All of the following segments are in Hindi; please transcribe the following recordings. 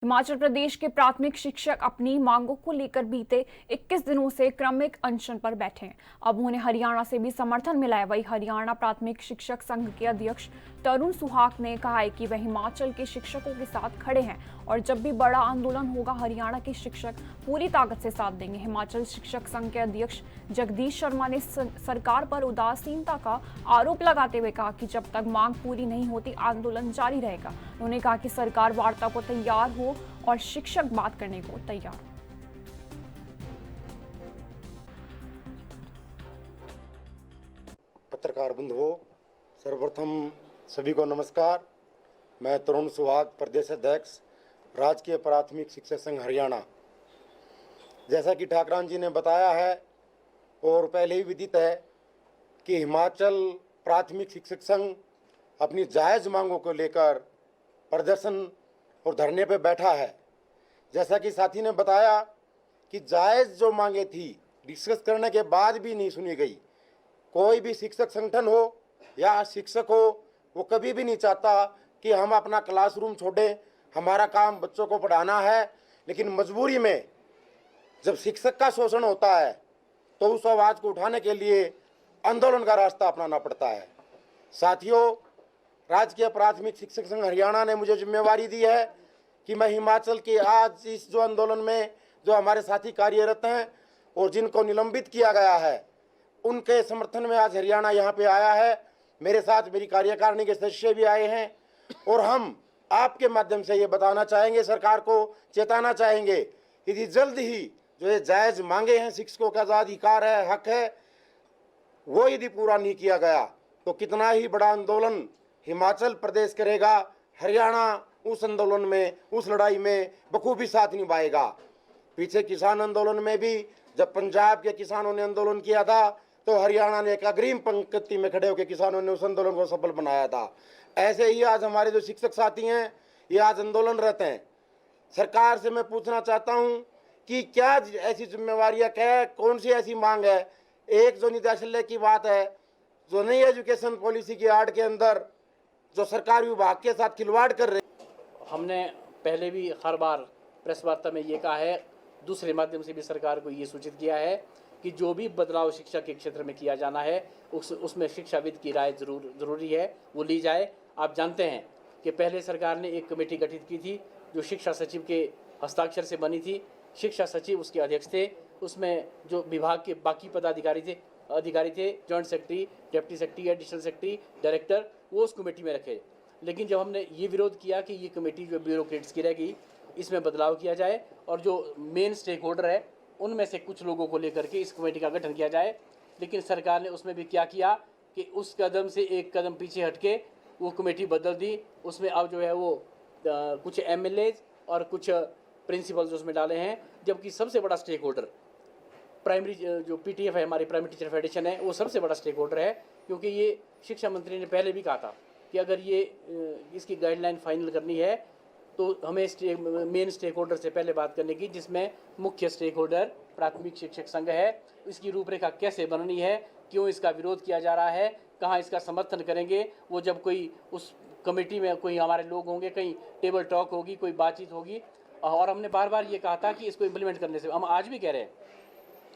हिमाचल प्रदेश के प्राथमिक शिक्षक अपनी मांगों को लेकर बीते 21 दिनों से क्रमिक अनशन पर बैठे हैं। अब उन्हें हरियाणा से भी समर्थन मिला है। वही हरियाणा प्राथमिक शिक्षक संघ के अध्यक्ष तरुण सुहाग ने कहा है कि वह हिमाचल के शिक्षकों के साथ खड़े हैं और जब भी बड़ा आंदोलन होगा हरियाणा के शिक्षक पूरी ताकत से साथ देंगे। हिमाचल शिक्षक संघ के अध्यक्ष जगदीश शर्मा ने सरकार पर उदासीनता का आरोप लगाते हुए कहा कि जब तक मांग पूरी नहीं होती आंदोलन जारी रहेगा। उन्होंने कहा कि सरकार वार्ता को तैयार हो और शिक्षक बात करने को तैयार हो। पत्रकार बंधुओं, सर्वप्रथम सभी को नमस्कार। मैं तरुण सुहाग, प्रदेश अध्यक्ष, राजकीय प्राथमिक शिक्षक संघ हरियाणा। जैसा कि ठाकरान जी ने बताया है और पहले ही विदित है कि हिमाचल प्राथमिक शिक्षक संघ अपनी जायज़ मांगों को लेकर प्रदर्शन और धरने पर बैठा है। जैसा कि साथी ने बताया कि जायज़ जो मांगे थी डिस्कस करने के बाद भी नहीं सुनी गई। कोई भी शिक्षक संगठन हो या शिक्षक हो, वो कभी भी नहीं चाहता कि हम अपना क्लासरूम छोड़ें। हमारा काम बच्चों को पढ़ाना है, लेकिन मजबूरी में जब शिक्षक का शोषण होता है तो उस आवाज़ को उठाने के लिए आंदोलन का रास्ता अपनाना पड़ता है। साथियों, राजकीय प्राथमिक शिक्षक संघ हरियाणा ने मुझे जिम्मेवारी दी है कि मैं हिमाचल के आज इस जो आंदोलन में जो हमारे साथी कार्यरत हैं और जिनको निलंबित किया गया है, उनके समर्थन में आज हरियाणा यहाँ पे आया है। मेरे साथ मेरी कार्यकारिणी के सदस्य भी आए हैं और हम आपके माध्यम से ये बताना चाहेंगे, सरकार को चेताना चाहेंगे कि जल्द ही जो ये जायज़ मांगे हैं, शिक्षकों का जो अधिकार है, हक है, वो यदि पूरा नहीं किया गया तो कितना ही बड़ा आंदोलन हिमाचल प्रदेश करेगा, हरियाणा उस आंदोलन में, उस लड़ाई में बखूबी साथ निभाएगा। पीछे किसान आंदोलन में भी जब पंजाब के किसानों ने आंदोलन किया था तो हरियाणा ने एक अग्रिम पंक्ति में खड़े होकर किसानों ने उस आंदोलन को सफल बनाया था। ऐसे ही आज हमारे जो शिक्षक साथी हैं, ये आज आंदोलनरत हैं। सरकार से मैं पूछना चाहता हूं कि क्या ऐसी जिम्मेवारियां, क्या कौन सी ऐसी मांग है। एक जो निदेशालय की बात है, जो नई एजुकेशन पॉलिसी की आड़ के अंदर जो सरकारी विभाग के साथ खिलवाड़ कर रहे। हमने पहले भी हर बार प्रेस वार्ता में ये कहा है, दूसरे माध्यम से भी सरकार को ये सूचित किया है कि जो भी बदलाव शिक्षा के क्षेत्र में किया जाना है उसमें शिक्षाविद की राय ज़रूरी है, वो ली जाए। आप जानते हैं कि पहले सरकार ने एक कमेटी गठित की थी जो शिक्षा सचिव के हस्ताक्षर से बनी थी। शिक्षा सचिव उसके अध्यक्ष थे। उसमें जो विभाग के बाकी पदाधिकारी थे, joint secretary, deputy secretary, additional secretary, director, वो उस कमेटी में रखे। लेकिन जब हमने ये विरोध किया कि ये कमेटी जो ब्यूरोक्रेट्स की रहेगी, इसमें बदलाव किया जाए और जो मेन स्टेक होल्डर है उनमें से कुछ लोगों को लेकर के इस कमेटी का गठन किया जाए, लेकिन सरकार ने उसमें भी क्या किया कि उस कदम से एक कदम पीछे हटके वो कमेटी बदल दी। उसमें अब जो है वो कुछ MLAs और कुछ प्रिंसिपल्स उसमें डाले हैं, जबकि सबसे बड़ा स्टेक होल्डर प्राइमरी जो PTF है, हमारी प्राइमरी टीचर फेडरेशन है, वो सबसे बड़ा स्टेक होल्डर है। क्योंकि ये शिक्षा मंत्री ने पहले भी कहा था कि अगर ये इसकी गाइडलाइन फाइनल करनी है तो हमें मेन स्टेक होल्डर से पहले बात करने की, जिसमें मुख्य स्टेक होल्डर प्राथमिक शिक्षक संघ है। इसकी रूपरेखा कैसे बननी है, क्यों इसका विरोध किया जा रहा है, कहाँ इसका समर्थन करेंगे, वो जब कोई उस कमेटी में कोई हमारे लोग होंगे, कहीं टेबल टॉक होगी, कोई बातचीत होगी। और हमने बार बार ये कहा था कि इसको इम्प्लीमेंट करने से, हम आज भी कह रहे हैं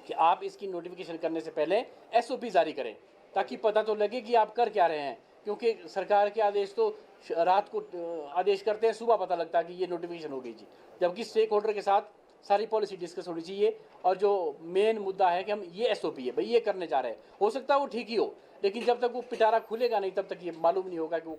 कि आप इसकी नोटिफिकेशन करने से पहले SOP जारी करें ताकि पता तो लगे कि आप कर क्या रहे हैं। क्योंकि सरकार के आदेश तो रात को आदेश करते हैं, सुबह पता लगता है कि ये नोटिफिकेशन हो गई जी। जबकि स्टेक होल्डर के साथ सारी पॉलिसी डिस्कस होनी चाहिए और जो मेन मुद्दा है कि हम ये SOP है भाई, ये करने जा रहे हैं। हो सकता है वो ठीक ही हो, लेकिन जब तक वो पिटारा खुलेगा नहीं तब तक ये मालूम नहीं होगा कि वो